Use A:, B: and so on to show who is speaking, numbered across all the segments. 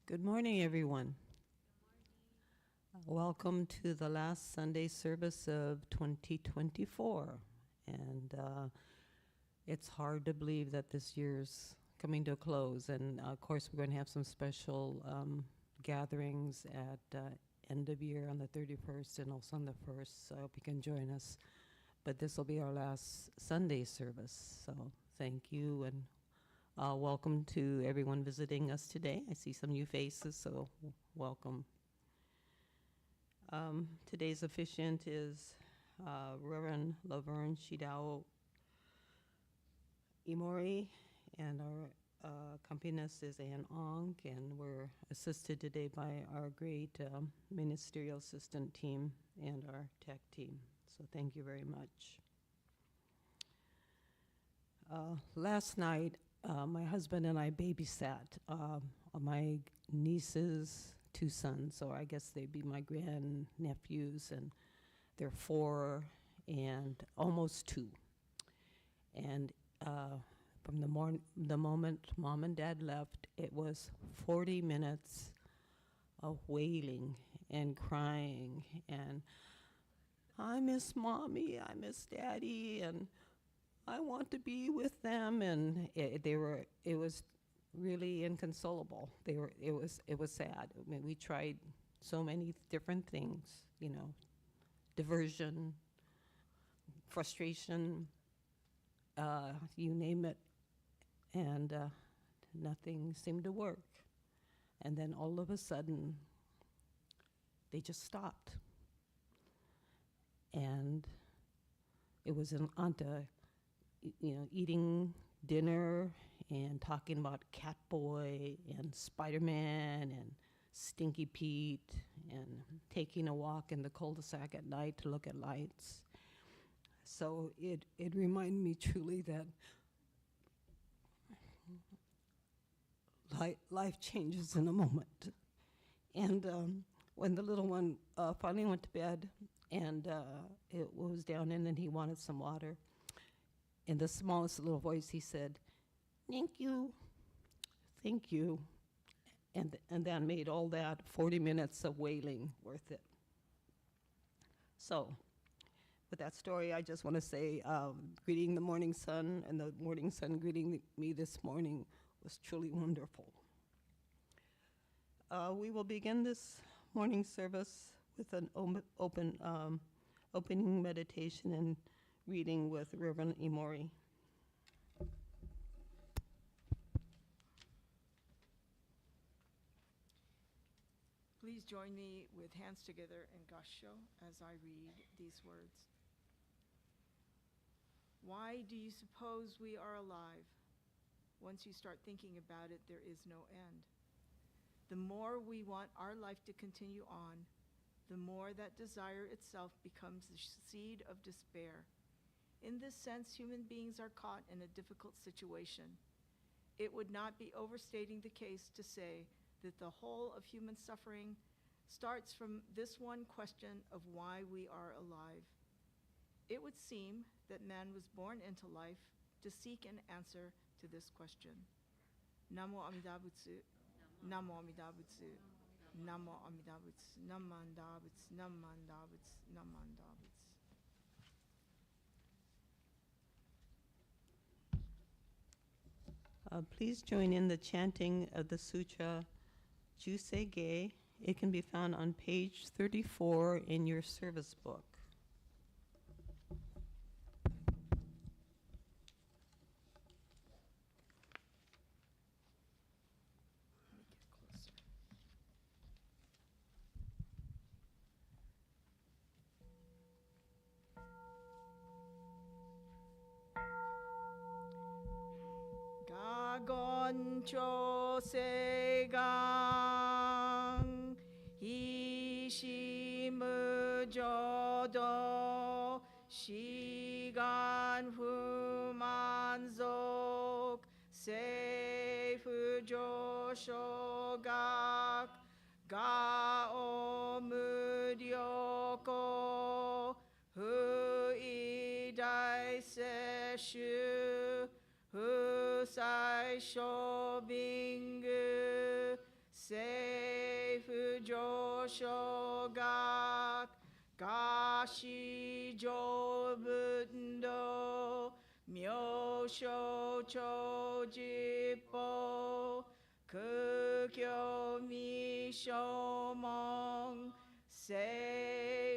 A: Good morning, everyone. Welcome to the last Sunday service of 2024. And it's hard to believe that this year's coming to a close. And of course, we're going to have some special gatherings at end of year on the 31st and also on the 1st. So I hope you can join us. But this will be our last Sunday service. So thank you and welcome to everyone visiting us today. I see some new faces, so welcome. Today's officiant is Reverend Laverne Imori, and our accompanist is Ann Ong, and we're assisted today by our great ministerial assistant team and our tech team. So thank you very much. Last night, my husband and I babysat my niece's two sons, or I guess they'd be my grandnephews, and they're 4 and almost 2. And from the moment Mom and Dad left, it was 40 minutes of wailing and crying, and I miss Mommy, I miss Daddy, and I want to be with them, and it was really inconsolable. It was sad. I mean, we tried so many different things, diversion, frustration, you name it, and nothing seemed to work. And then all of a sudden, they just stopped. And it was onto eating dinner and talking about Catboy and Spider-Man and Stinky Pete and taking a walk in the cul-de-sac at night to look at lights. So it reminded me truly that life changes in a moment. And when the little one finally went to bed and it was down in and he wanted some water, in the smallest little voice, he said, "Thank you, thank you." And that made all that 40 minutes of wailing worth it. So, with that story, I just want to say, greeting the morning sun, and the morning sun greeting me this morning was truly wonderful. We will begin this morning service with an opening meditation and reading with Reverend Imori.
B: Please join me with hands together in Gassho as I read these words. Why do you suppose we are alive? Once you start thinking about it, there is no end. The more we want our life to continue on, the more that desire itself becomes the seed of despair. In this sense, human beings are caught in a difficult situation. It would not be overstating the case to say that the whole of human suffering starts from this one question of why we are alive. It would seem that man was born into life to seek an answer to this question. Namo Amida Butsu, Namo Amida Butsu, Namo Amida Butsu, Namanda Butsu, Namanda Butsu, Namanda Butsu.
A: Please join in the chanting of the Sutra Juseige. It can be found on page 34 in your service book.
B: Let me get closer. Gagoncho segang hishimu jodo shigan fumanzok seifu joshogak gao muryoko huidai seshu Husai Shobingu Se 小学菓子上文道妙小長実法空教未小門政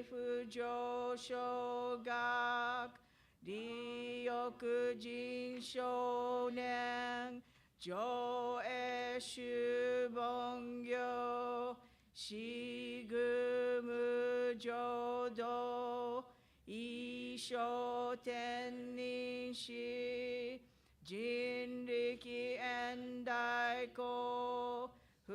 B: 府上小学利欲人少年上映主本業しぐむ浄土一生天人師人力遠大公不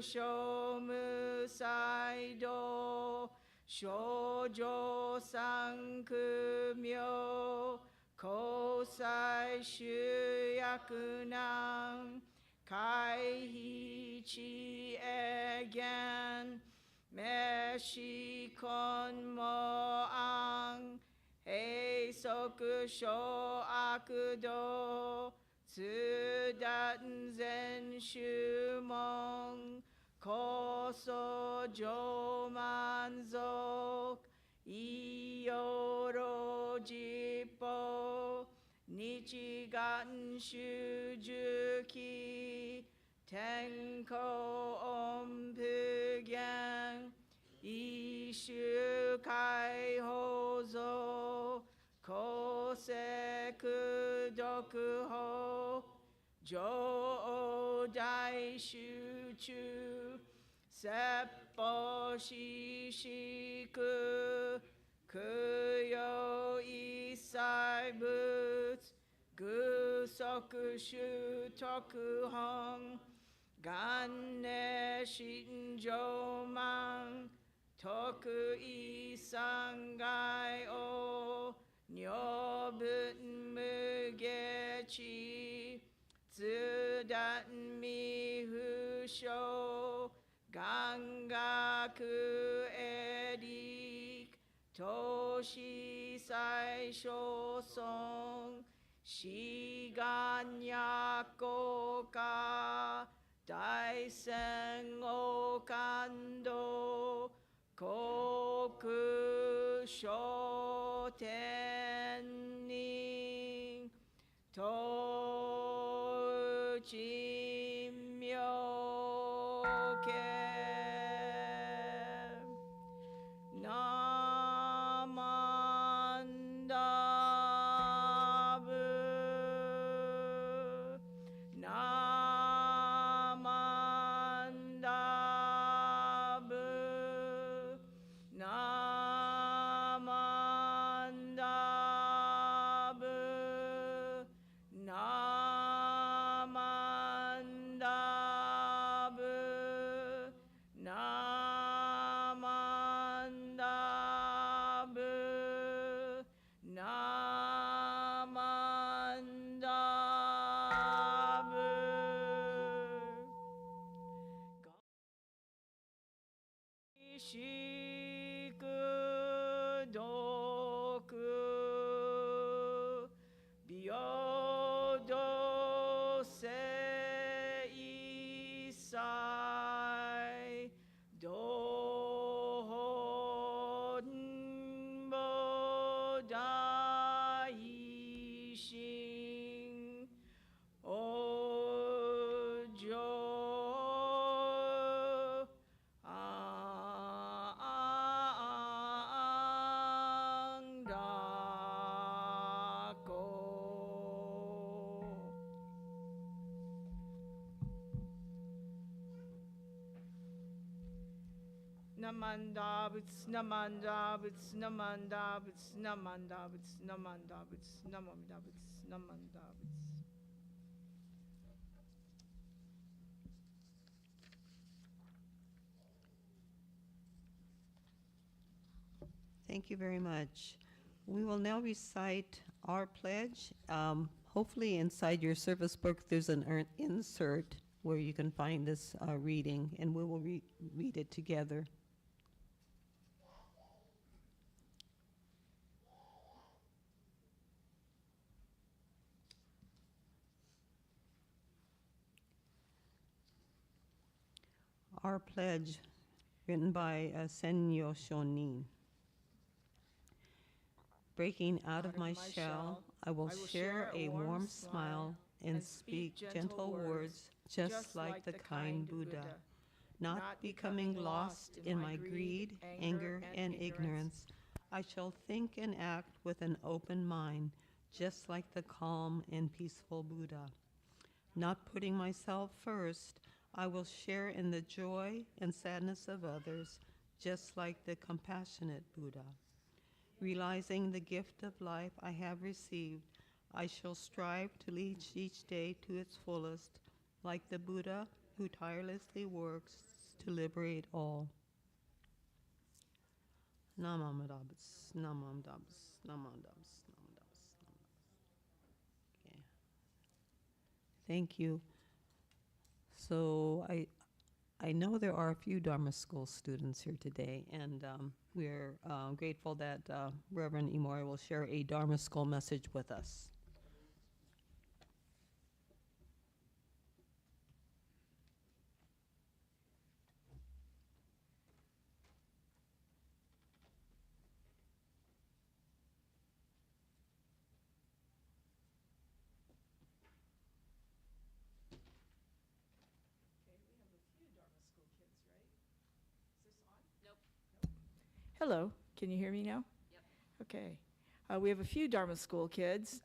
B: 傷無才道少女三苦名交際集約難回避知恵言滅死根無安閉塞小悪道通達全宗門高祖上満足異様老実法日願修十期天候音符言一種解放像公正読法上大集中説法四式供養一切仏具足修徳本元年心上満徳意三害を女文無下地通達未不詳願学エリック投資最小尊志願役効果大戦王感動国小天人統治妙見ナマンダブナマンダブナマンダブナマンダブナマンダブナマンダブしくどく平等性祭道本母大心お嬢あんだこナマンダ仏ナマンダ仏ナマンダ仏ナマンダ仏ナマンダ仏ナマンダ仏ナマンダ仏
A: Thank you very much. We will now recite our pledge. Hopefully inside your service book there's an insert where you can find this reading, and we will read it together. Our pledge written by Senyo Shonin. Breaking out of my shell, I will share a warm smile and speak gentle words, just like the kind Buddha. Not becoming lost in my greed, anger, and ignorance, I shall think and act with an open mind, just like the calm and peaceful Buddha. Not putting myself first, I will share in the joy and sadness of others, just like the compassionate Buddha. Realizing the gift of life I have received, I shall strive to lead each day to its fullest, like the Buddha who tirelessly works to liberate all. Namam Dabs, Namam Dabs, Namam Dabs, Namam Dabs. Okay. Thank you. So I know there are a few Dharma School students here today, and we're grateful that Reverend Imori will share a Dharma School message with us.
B: Hello, can you hear me now? Yep. Okay. We have a few Dharma School kids.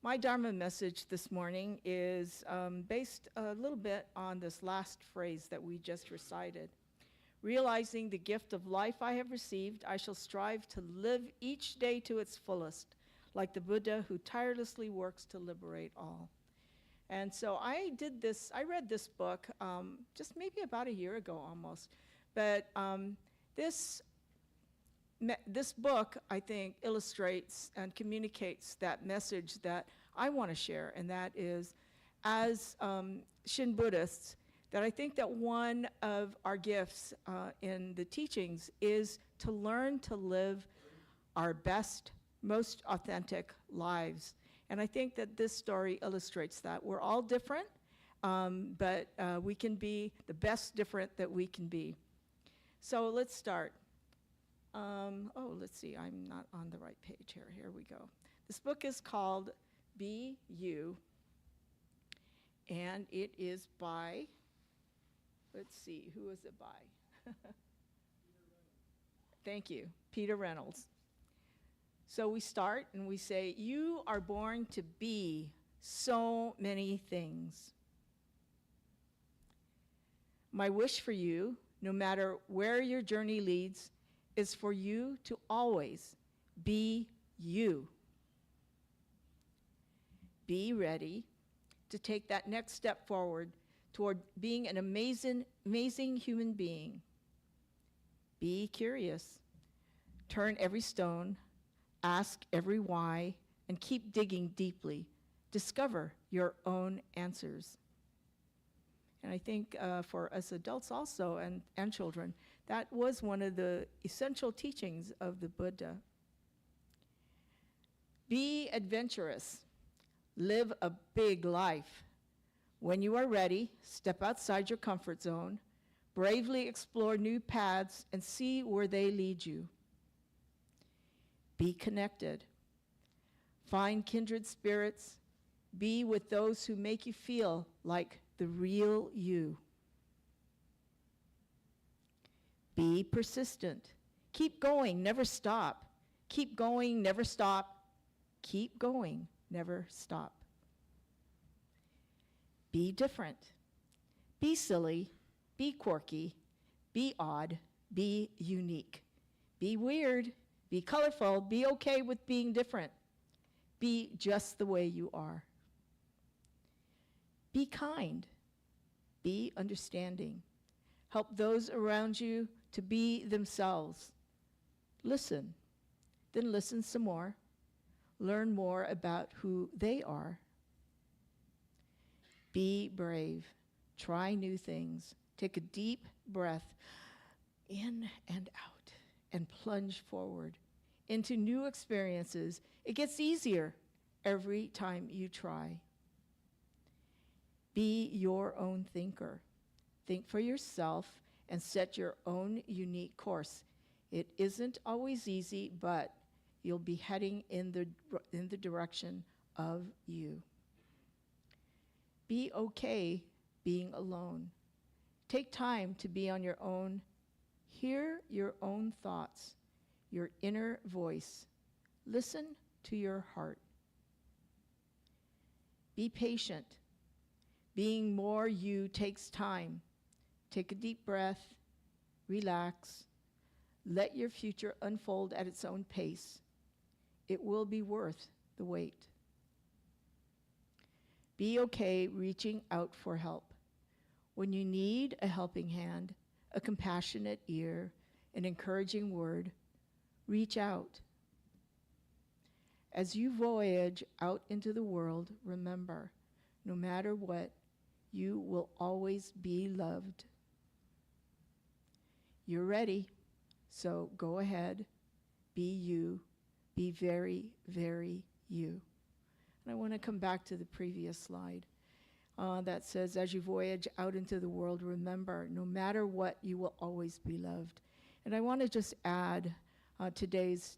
B: My Dharma message this morning is based a little bit on this last phrase that we just recited. Realizing the gift of life I have received, I shall strive to live each day to its fullest, like the Buddha who tirelessly works to liberate all. And so I read this book just maybe about a year ago almost. But this book, I think, illustrates and communicates that message that I want to share, and that is, as Shin Buddhists, that I think that one of our gifts in the teachings is to learn to live our best, most authentic lives. And I think that this story illustrates that. We're all different, but we can be the best different that we can be. So let's start. Let's see, I'm not on the right page here. Here we go. This book is called Be You, and it is by, let's see, who is it by? Thank you, Peter Reynolds. So we start and we say, you are born to be so many things. My wish for you, no matter where your journey leads, is for you to always be you. Be ready to take that next step forward toward being an amazing, amazing human being. Be curious. Turn every stone, ask every why, and keep digging deeply. Discover your own answers. And I think for us adults also and children, that was one of the essential teachings of the Buddha. Be adventurous. Live a big life. When you are ready, step outside your comfort zone, bravely explore new paths, and see where they lead you. Be connected. Find kindred spirits. Be with those who make you feel like the real you. Be persistent. Keep going, never stop. Keep going, never stop. Keep going, never stop. Be different. Be silly. Be quirky. Be odd. Be unique. Be weird. Be colorful. Be okay with being different. Be just the way you are. Be kind. Be understanding. Help those around you to be themselves. Listen. Then listen some more. Learn more about who they are. Be brave. Try new things. Take a deep breath in and out and plunge forward into new experiences. It gets easier every time you try. Be your own thinker. think for yourself, and set your own unique course. It isn't always easy, but you'll be heading in the direction of you. Be okay being alone. Take time to be on your own. Hear your own thoughts, your inner voice. Listen to your heart. Be patient. Being more you takes time. Take a deep breath, relax. Let your future unfold at its own pace. It will be worth the wait. Be okay reaching out for help. When you need a helping hand, a compassionate ear, an encouraging word, reach out. As you voyage out into the world, remember, no matter what, you will always be loved. You're ready, so go ahead, be you, be very, very you. And I want to come back to the previous slide that says, as you voyage out into the world, remember, no matter what, you will always be loved. And I want to just add today's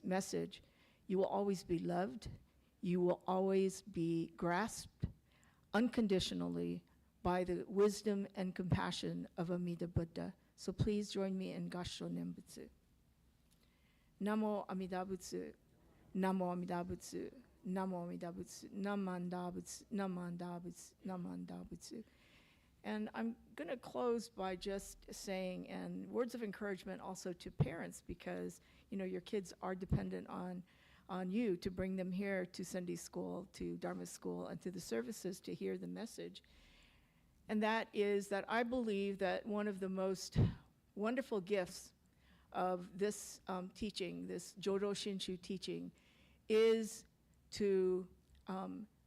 B: message. You will always be loved. You will always be grasped unconditionally by the wisdom and compassion of Amida Buddha. So please join me in Gassho Nembutsu. Namo Amida Butsu. Namo Amida Butsu. Namo Amida Butsu. Namanda Butsu. Namanda Butsu. Namanda Butsu. And I'm going to close by just saying, and words of encouragement also to parents, because your kids are dependent on you to bring them here to Sunday school, to Dharma school, and to the services to hear the message. And that is that I believe that one of the most wonderful gifts of this teaching, this Jodo Shinshu teaching, is to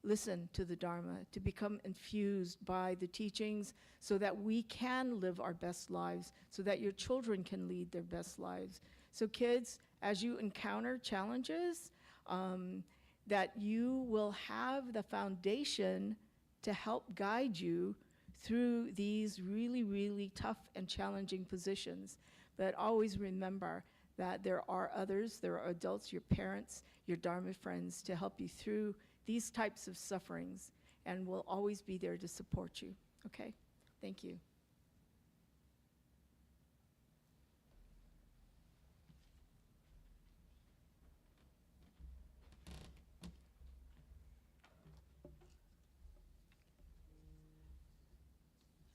B: listen to the Dharma, to become infused by the teachings so that we can live our best lives, so that your children can lead their best lives. So kids, as you encounter challenges, that you will have the foundation to help guide you through these really, really tough and challenging positions. But always remember that there are others, there are adults, your parents, your Dharma friends, to help you through these types of sufferings, and will always be there to support you. Okay? Thank you.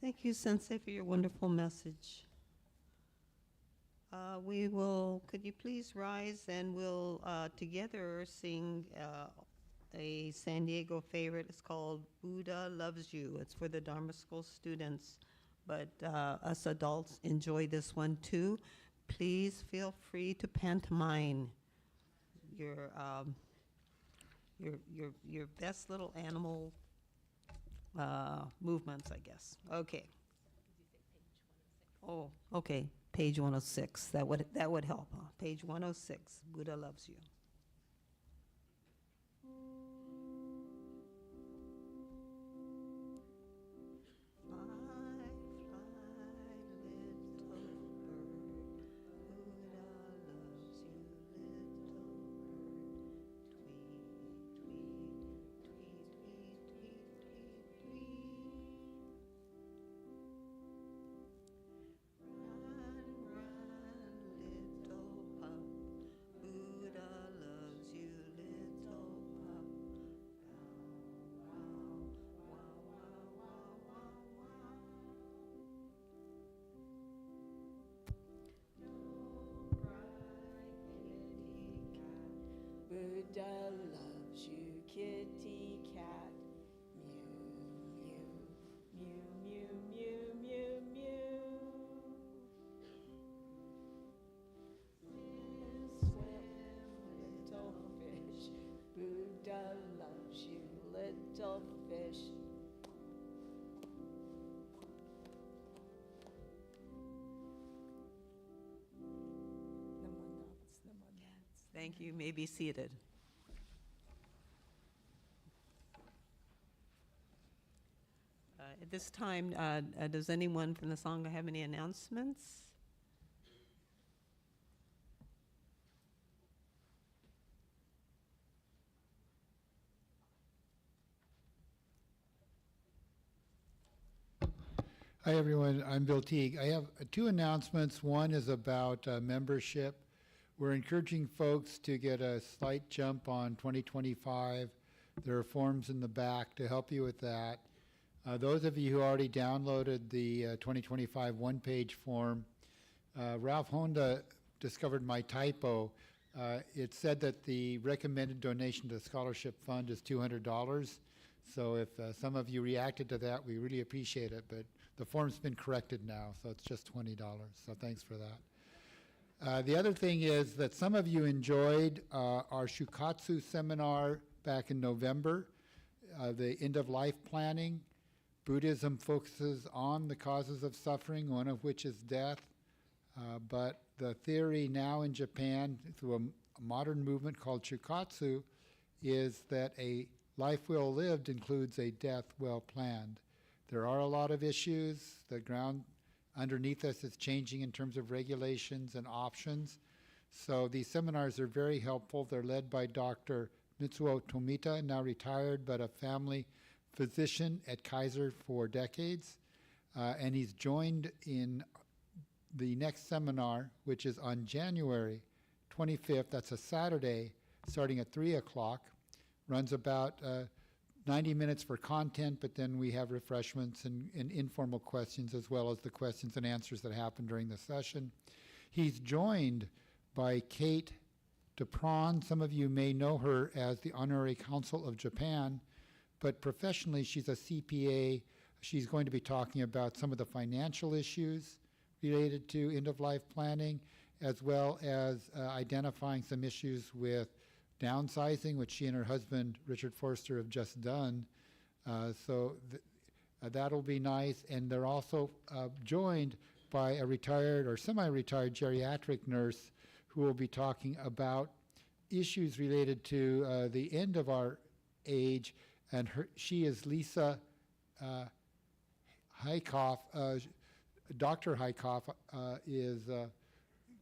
A: Thank you, Sensei, for your wonderful message. Could you please rise, and we'll together sing a San Diego favorite. It's called Buddha Loves You. It's for the Dharma School students, but us adults enjoy this one too. Please feel free to pantomime your best little animal movements, I guess. Okay. Oh, okay. Page 106. That would help. Huh? Page 106. Buddha Loves You.
B: Buddha loves you, kitty cat. Mew, mew, mew, mew, mew, mew. Swim, little fish. Buddha loves you, little fish.
A: Thank you. You may be seated. At this time, does anyone from the Sangha have any announcements?
C: Hi, everyone. I'm Bill Teague. I have two announcements. One is about membership. We're encouraging folks to get a slight jump on 2025. There are forms in the back to help you with that. Those of you who already downloaded the 2025 one-page form, Ralph Honda discovered my typo. It said that the recommended donation to the scholarship fund is $200. So if some of you reacted to that, we really appreciate it. But the form's been corrected now, so it's just $20. So thanks for that. The other thing is that some of you enjoyed our Shukatsu seminar back in November, the end-of-life planning. Buddhism focuses on the causes of suffering, one of which is death. But the theory now in Japan, through a modern movement called Shukatsu, is that a life well lived includes a death well planned. There are a lot of issues. The ground underneath us is changing in terms of regulations and options. So these seminars are very helpful. They're led by Dr. Mitsuo Tomita, now retired, but a family physician at Kaiser for decades. And he's joined in the next seminar, which is on January 25th. That's a Saturday, starting at 3 o'clock. Runs about 90 minutes for content, but then we have refreshments and informal questions, as well as the questions and answers that happen during the session. He's joined by Kate Dapron. Some of you may know her as the Honorary Consul of Japan, but professionally she's a CPA. She's going to be talking about some of the financial issues related to end-of-life planning, as well as identifying some issues with downsizing, which she and her husband, Richard Forster, have just done. So that'll be nice. And they're also joined by a retired or semi-retired geriatric nurse who will be talking about issues related to the end of our age. And she is Lisa Hykoff. Dr. Hykoff is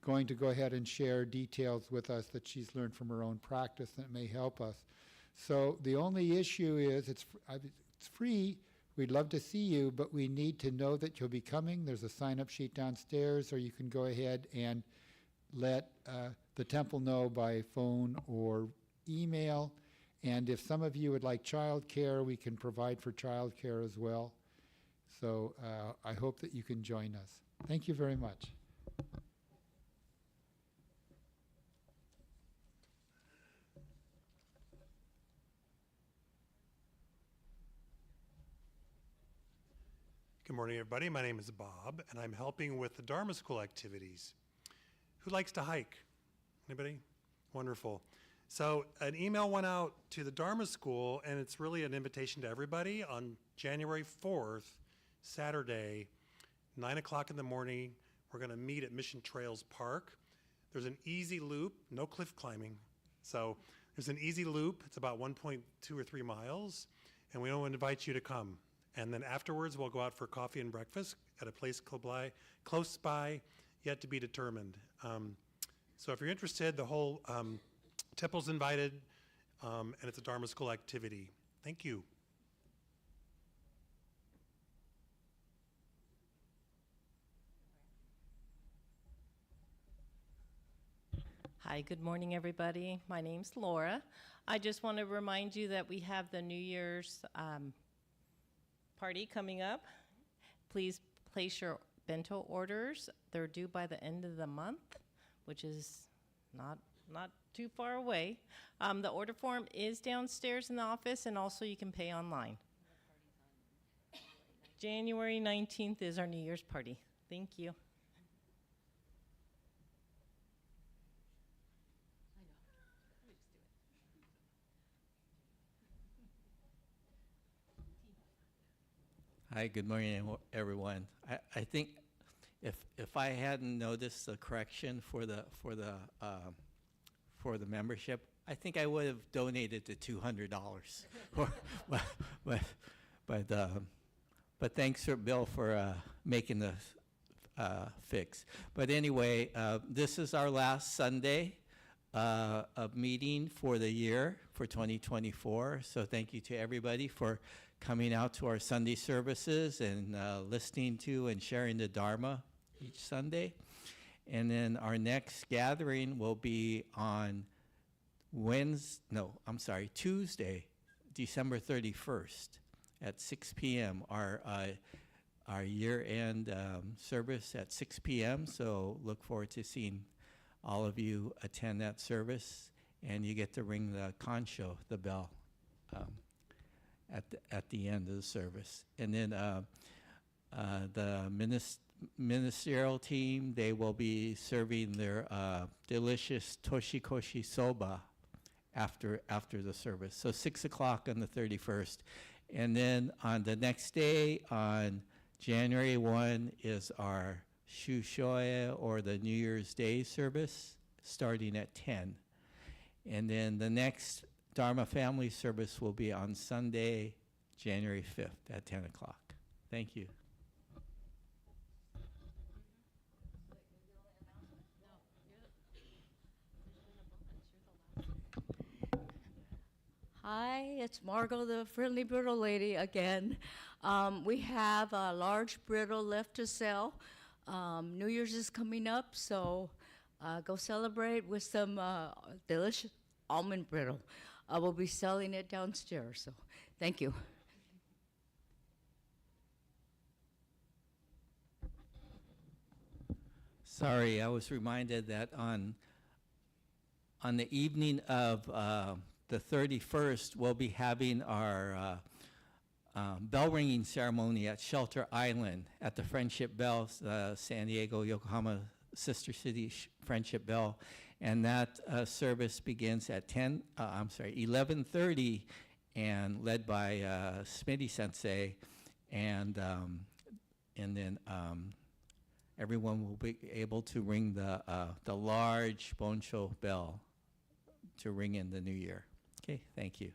C: going to go ahead and share details with us that she's learned from her own practice that may help us. So the only issue is it's free. We'd love to see you, but we need to know that you'll be coming. There's a sign-up sheet downstairs, or you can go ahead and let the temple know by phone or email. And if some of you would like childcare, we can provide for childcare as well. So I hope that you can join us. Thank you very much.
D: Good morning, everybody. My name is Bob, and I'm helping with the Dharma School activities. Who likes to hike? Anybody? Wonderful. So an email went out to the Dharma School, and it's really an invitation to everybody on January 4th, Saturday, 9 o'clock in the morning. We're going to meet at Mission Trails Park. There's an easy loop, no cliff climbing. So there's an easy loop. It's about 1.2 or 3 miles, and we want to invite you to come. And then afterwards, we'll go out for coffee and breakfast at a place close by, yet to be determined. So if you're interested, the whole temple's invited, and it's a Dharma School activity. Thank you.
E: Hi, good morning, everybody. My name's Laura. I just want to remind you that we have the New Year's party coming up. Please place your bento orders. They're due by the end of the month, which is not too far away. The order form is downstairs in the office, and also you can pay online. January 19th is our New Year's party. Thank you.
F: Hi, good morning, everyone. I think if I hadn't noticed the correction for the membership, I think I would have But thanks, Bill, for making the fix. But anyway, this is our last Sunday of meeting for the year for 2024. So thank you to everybody for coming out to our Sunday services and listening to and sharing the Dharma each Sunday. And then our next gathering will be on Tuesday, December 31st at 6 p.m. Our year-end service at 6 p.m. So look forward to seeing all of you attend that service, and you get to ring the concho, the bell, at the end of the service. And then the ministerial team, they will be serving their delicious toshikoshi soba after the service. So 6 o'clock on the 31st. And then on the next day, on January 1, is our Shushoe, or the New Year's Day service, starting at 10. And then the next Dharma family service will be on Sunday, January 5th at 10 o'clock. Thank you.
G: Hi, it's Margot, the friendly brittle lady again. We have a large brittle left to sell. New Year's is coming up, so go celebrate with some delicious almond brittle. I will be selling it downstairs, so thank you.
F: Sorry, I was reminded that on the evening of the 31st, we'll be having our bell ringing ceremony at Shelter Island at the Friendship Bell, San Diego, Yokohama Sister City Friendship Bell. And that service begins at 11:30, and led by Smitty Sensei. And then everyone will be able to ring the large Bonsho bell to ring in the new year. Okay, thank you.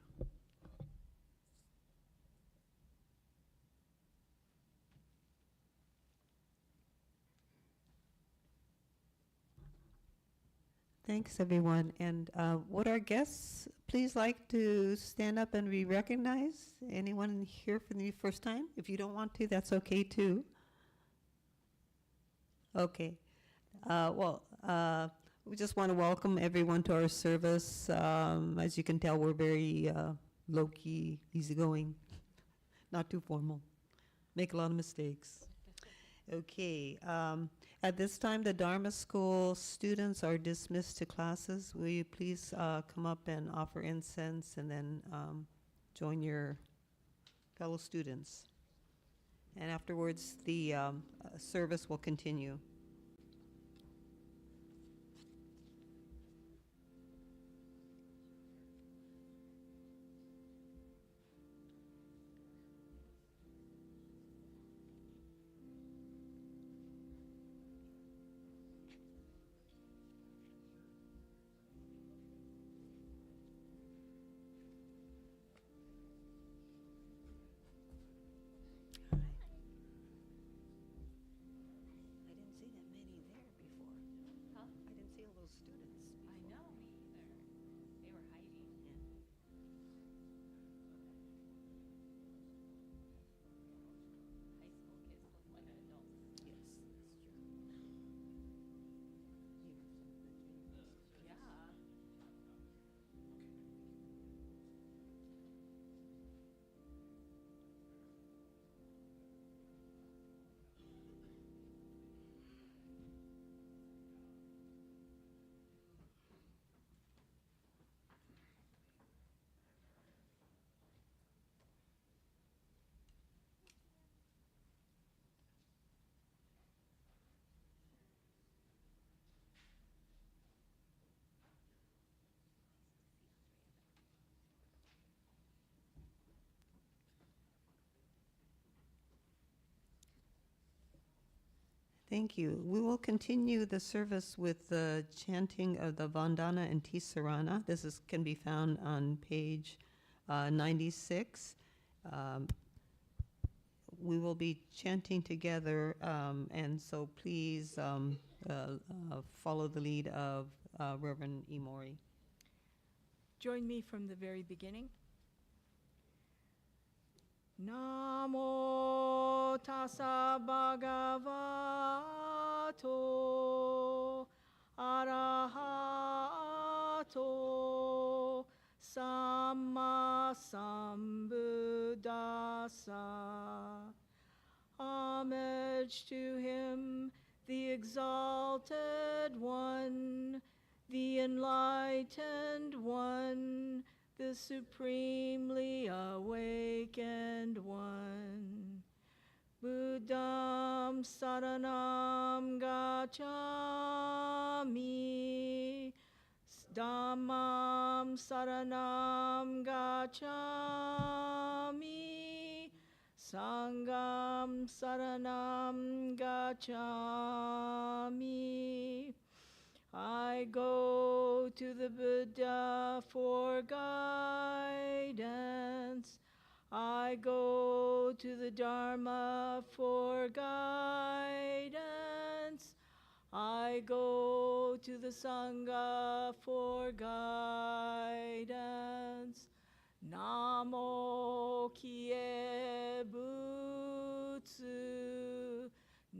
A: Thanks, everyone. And would our guests please like to stand up and be recognized? Anyone here for the first time? If you don't want to, that's okay too. Okay. We just want to welcome everyone to our service. As you can tell, we're very low-key, easygoing, not too formal. Make a lot of mistakes. Okay. At this time, the Dharma School students are dismissed to classes. Will you please come up and offer incense and then join your fellow students? And afterwards, the service will continue. Thank you. We will continue the service with the chanting of the Vandana and Sarana. This can be found on page 96. we will be chanting together, and so please follow the lead of Reverend Imori.
B: Join me from the very beginning. Namo tassa bhagavato arahato samma sambuddhassa. Homage to him, the exalted one, the enlightened one, the supremely awakened one. Buddham saranam gacchami, Dhammam saranam gacchami, Sangham saranam gacchami. I go to the Buddha for guidance. I go to the Dharma for guidance. I go to the Sangha for guidance. Namo Kie Butsu.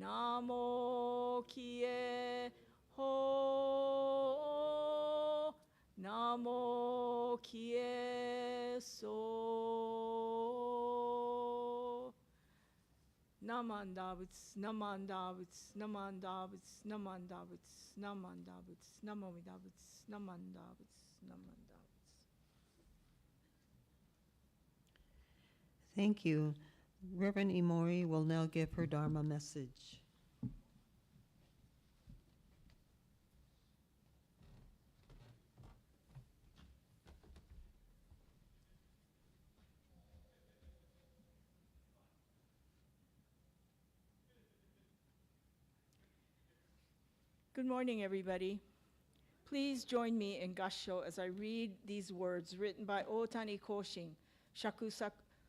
B: Namo Kie Ho. Namo Kie So. Namandavits, namandavits, namandavits, namandavits, namandavits, namamidavits, namandavits, namandavits.
A: Thank you. Reverend Imori will now give her Dharma message.
B: Good morning, everybody. Please join me in Gassho as I read these words written by Otani Koshin, Shaku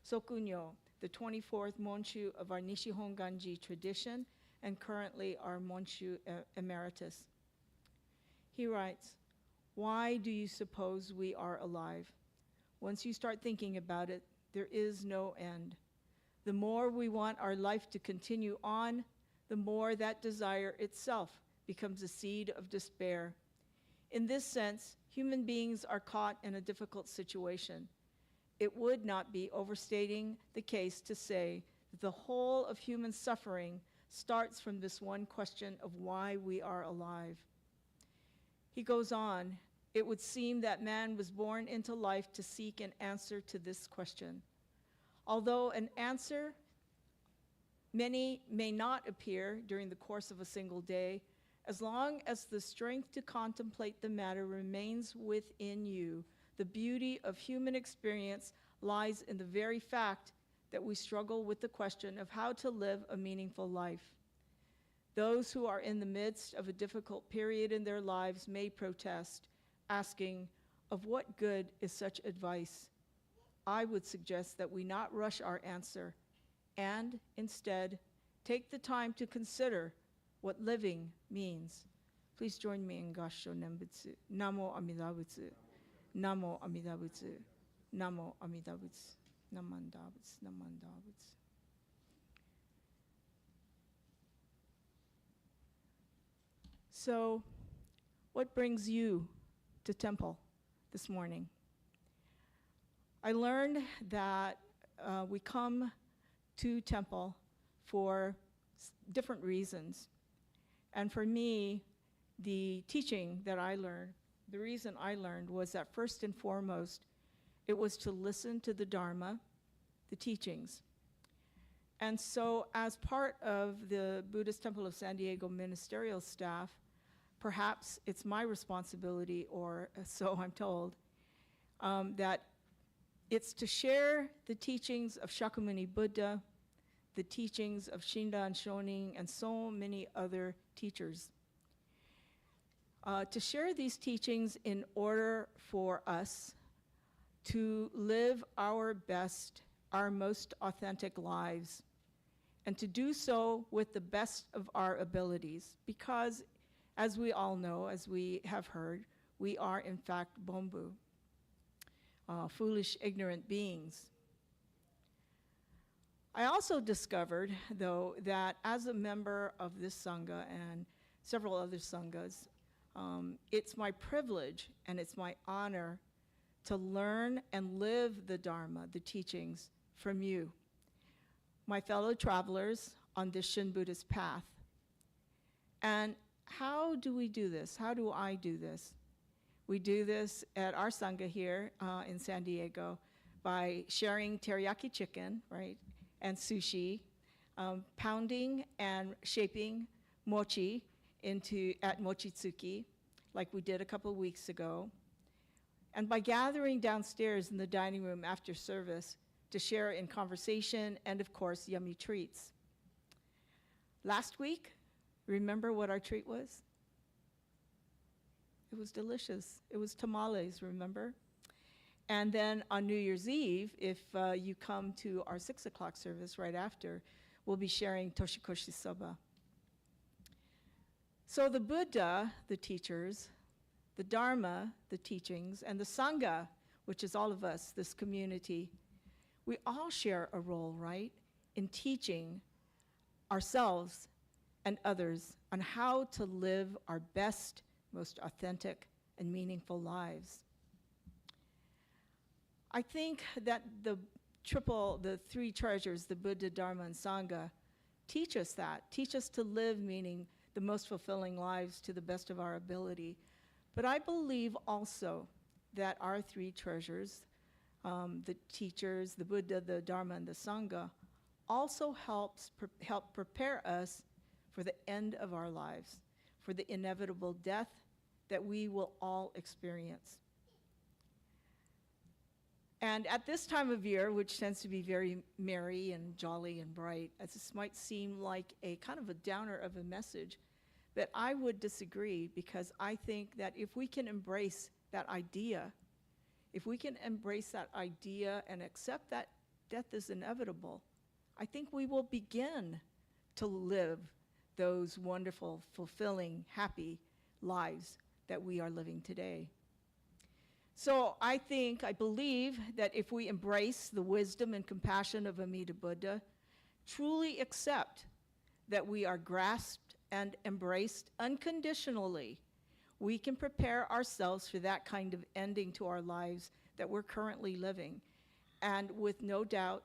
B: Sokunyo, the 24th Monshu of our Nishihon Ganji tradition and currently our Monshu Emeritus. He writes, "Why do you suppose we are alive? Once you start thinking about it, there is no end. The more we want our life to continue on, the more that desire itself becomes a seed of despair. In this sense, human beings are caught in a difficult situation. It would not be overstating the case to say that the whole of human suffering starts from this one question of why we are alive." He goes on, "It would seem that man was born into life to seek an answer to this question. Although an answer many may not appear during the course of a single day, as long as the strength to contemplate the matter remains within you, the beauty of human experience lies in the very fact that we struggle with the question of how to live a meaningful life. Those who are in the midst of a difficult period in their lives may protest, asking, 'Of what good is such advice?' I would suggest that we not rush our answer, and instead take the time to consider what living means." Please join me in Gassho Nembutsu. Namo Amida Butsu. Namo Amida Butsu. Namo Amida Butsu. Namandavits, namandavits. So, what brings you to temple this morning? I learned that we come to temple for different reasons. And for me, the teaching that I learned, the reason I learned was that first and foremost, it was to listen to the Dharma, the teachings. And so as part of the Buddhist Temple of San Diego ministerial staff, perhaps it's my responsibility, or so I'm told, that it's to share the teachings of Shakyamuni Buddha, the teachings of Shinran Shonin, and so many other teachers. To share these teachings in order for us to live our best, our most authentic lives. and to do so with the best of our abilities, because, as we all know, as we have heard, we are in fact bombu, foolish, ignorant beings. I also discovered, though, that as a member of this Sangha and several other Sanghas, it's my privilege and it's my honor to learn and live the Dharma, the teachings, from you, my fellow travelers on this Shin Buddhist path. And how do we do this? How do I do this? We do this at our Sangha here in San Diego by sharing teriyaki chicken, right, and sushi, pounding and shaping mochi at Mochitsuki, like we did a couple of weeks ago, and by gathering downstairs in the dining room after service to share in conversation and, of course, yummy treats. Last week, remember what our treat was? It was delicious. It was tamales, remember? And then on New Year's Eve, if you come to our 6 o'clock service right after, we'll be sharing toshikoshi soba. So the Buddha, the teachers, the Dharma, the teachings, and the Sangha, which is all of us, this community, we all share a role, right, in teaching ourselves and others on how to live our best, most authentic, and meaningful lives. I think that the three treasures, the Buddha, Dharma, and Sangha, teach us to live, meaning the most fulfilling lives to the best of our ability. But I believe also that our three treasures, the teachers, the Buddha, the Dharma, and the Sangha, also help prepare us for the end of our lives, for the inevitable death that we will all experience. And at this time of year, which tends to be very merry and jolly and bright, as this might seem like a kind of a downer of a message, but I would disagree, because I think that if we can embrace that idea, and accept that death is inevitable, I think we will begin to live those wonderful, fulfilling, happy lives that we are living today. So I believe that if we embrace the wisdom and compassion of Amida Buddha, truly accept that we are grasped and embraced unconditionally, we can prepare ourselves for that kind of ending to our lives that we're currently living. And with no doubt,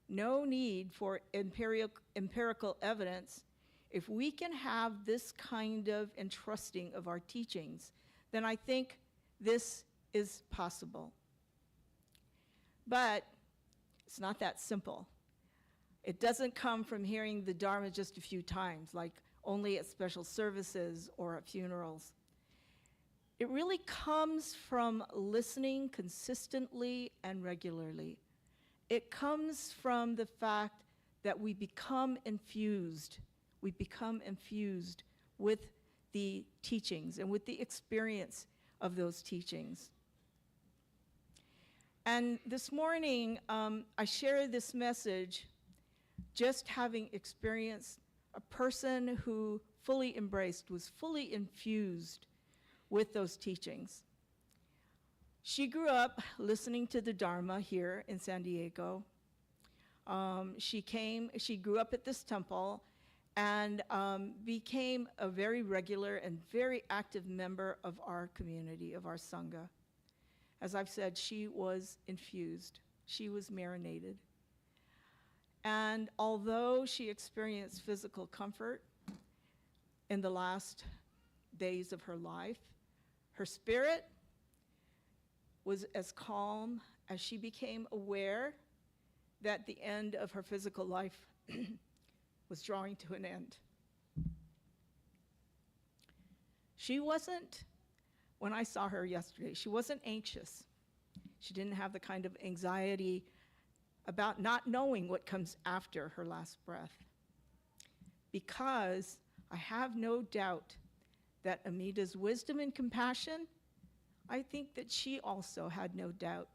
B: no need for empirical evidence, if we can have this kind of entrusting of our teachings, then I think this is possible. But it's not that simple. It doesn't come from hearing the Dharma just a few times, like only at special services or at funerals. It really comes from listening consistently and regularly. It comes from the fact that we become infused with the teachings and with the experience of those teachings. And this morning, I share this message just having experienced a person who fully embraced, was fully infused with those teachings. She grew up listening to the Dharma here in San Diego. She grew up at this temple and became a very regular and very active member of our community, of our Sangha. As I've said, she was infused. She was marinated. And although she experienced physical comfort in the last days of her life, her spirit was as calm as she became aware that the end of her physical life was drawing to an end. She wasn't, when I saw her yesterday, she wasn't anxious. She didn't have the kind of anxiety about not knowing what comes after her last breath. Because I have no doubt that Amida's wisdom and compassion, I think that she also had no doubt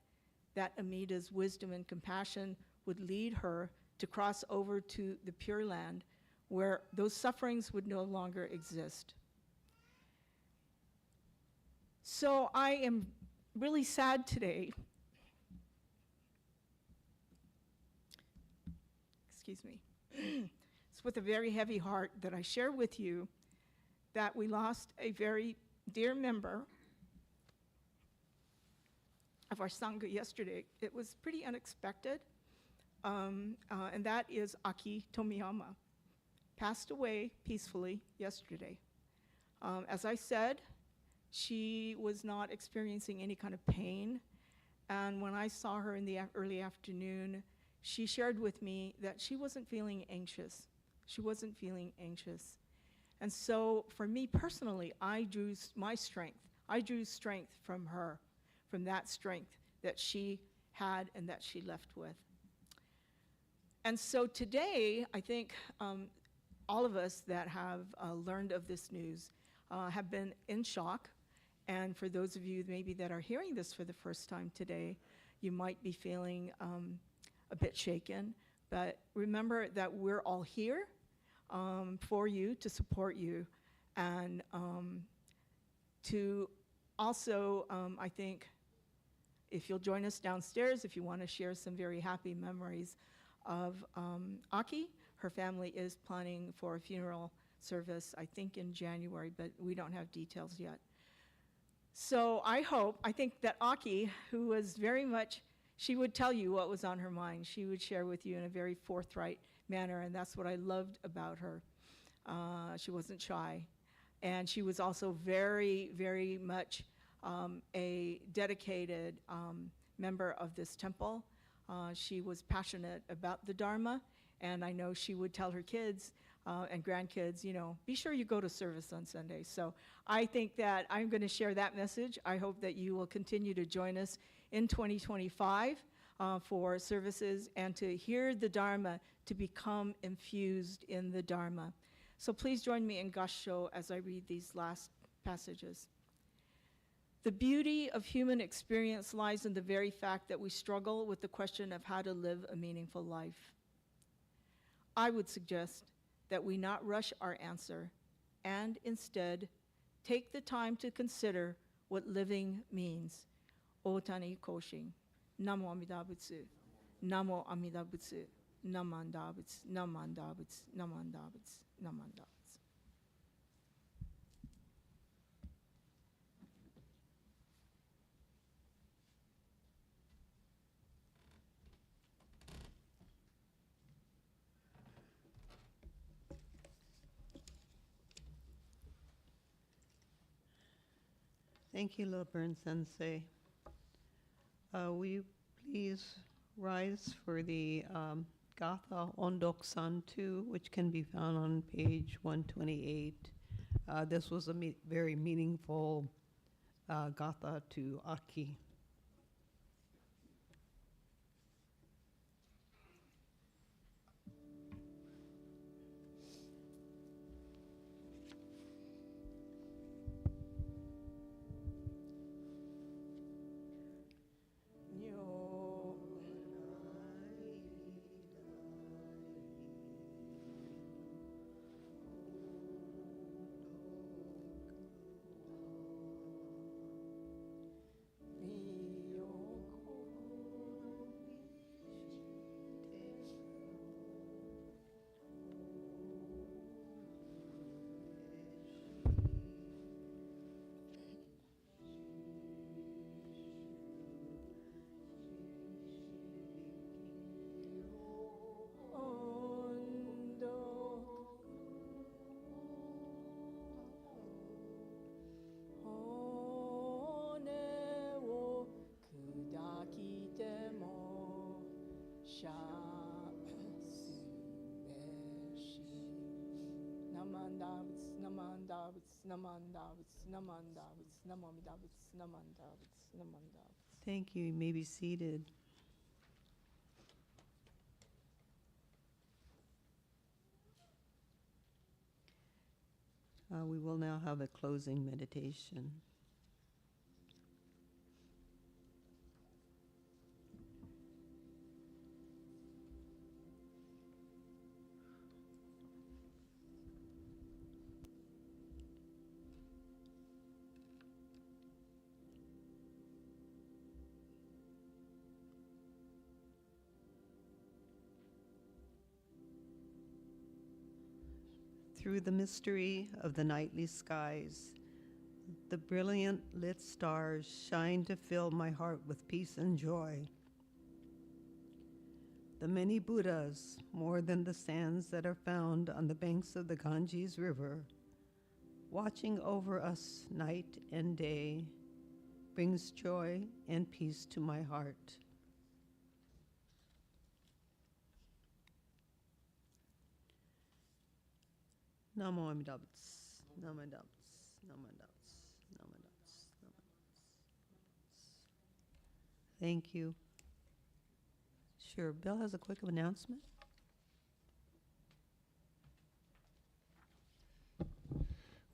B: that Amida's wisdom and compassion would lead her to cross over to the Pure Land, where those sufferings would no longer exist. So I am really sad today. Excuse me. It's with a very heavy heart that I share with you that we lost a very dear member of our Sangha yesterday. It was pretty unexpected, and that is Aki Tomiyama. Passed away peacefully yesterday. As I said, she was not experiencing any kind of pain, and when I saw her in the early afternoon, she shared with me that she wasn't feeling anxious. She wasn't feeling anxious. And so for me personally, I drew my strength. I drew strength from her, from that strength that she had and that she left with. And so today, I think all of us that have learned of this news have been in shock. And for those of you maybe that are hearing this for the first time today, you might be feeling a bit shaken. But remember that we're all here for you, to support you, and to also, I think, if you'll join us downstairs, if you want to share some very happy memories of Aki. Her family is planning for a funeral service, I think in January, but we don't have details yet. So I think that Aki, who was very much, she would tell you what was on her mind. She would share with you in a very forthright manner, and that's what I loved about her. She wasn't shy. And she was also very, very much a dedicated member of this temple. She was passionate about the Dharma, and I know she would tell her kids and grandkids, you know, be sure you go to service on Sunday. So I think that I'm going to share that message. I hope that you will continue to join us in 2025 for services and to hear the Dharma, to become infused in the Dharma. So please join me in Gassho as I read these last passages. The beauty of human experience lies in the very fact that we struggle with the question of how to live a meaningful life. I would suggest that we not rush our answer and instead take the time to consider what living means. Otani Koshin. Namo Amida Butsu. Namo Amida Butsu. Namanda Butsu. Namanda Butsu. Namanda Butsu. Namanda Butsu.
H: Thank you, Laverne Sensei. Will you please rise for the Gatha Ondokusan 2, which can be found on page 128. This was a very meaningful Gatha to Aki. Thank you. You may be seated. We will now have a closing meditation. through the mystery of the nightly skies. The brilliant lit stars shine to fill my heart with peace and joy. The many Buddhas, more than the sands that are found on the banks of the Ganges River, watching over us night and day, brings joy and peace to my heart. Namo Amida Butsu, Namo Amida Butsu, Namo Amida Butsu, Namo Amida Butsu, Namo Amida Butsu. Thank you. Sure, Bill has a quick announcement.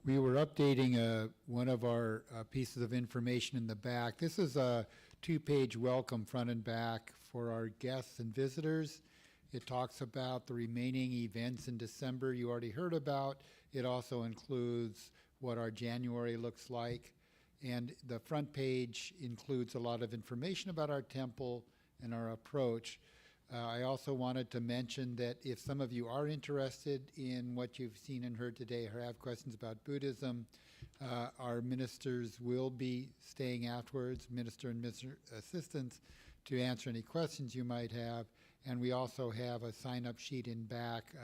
C: We were updating one of our pieces of information in the back. This is a two-page welcome front and back for our guests and visitors. It talks about the remaining events in December you already heard about. It also includes what our January looks like. And the front page includes a lot of information about our temple and our approach. I also wanted to mention that if some of you are interested in what you've seen and heard today or have questions about Buddhism, our ministers will be staying afterwards, minister and minister assistants, to answer any questions you might have. And we also have a sign-up sheet in back,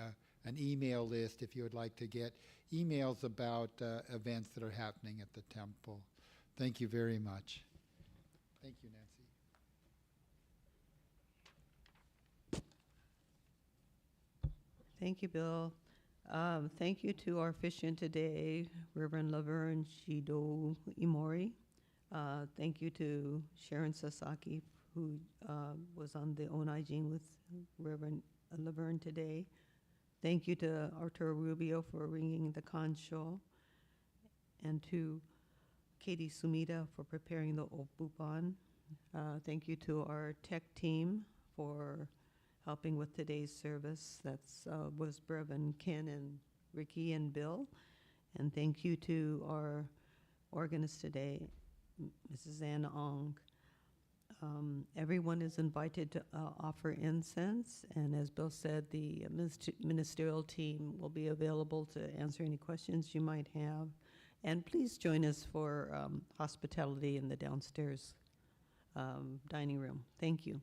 C: an email list if you would like to get emails about events that are happening at the temple. Thank you very much. Thank you, Nancy.
H: Thank you, Bill. Thank you to our officiant today, Reverend Laverne Imori. Thank you to Sharon Sasaki, who was on the Onigine with Reverend Laverne today. Thank you to Arturo Rubio for ringing the concho, and to Kaytee Sumida for preparing the obupan. Thank you to our tech team for helping with today's service. That's was Brevin, Ken, and Ricky, and Bill. And thank you to our organist today, Mrs. Anna Ong. Everyone is invited to offer incense, and as Bill said, the ministerial team will be available to answer any questions you might have. And please join us for hospitality in the downstairs dining room. Thank you.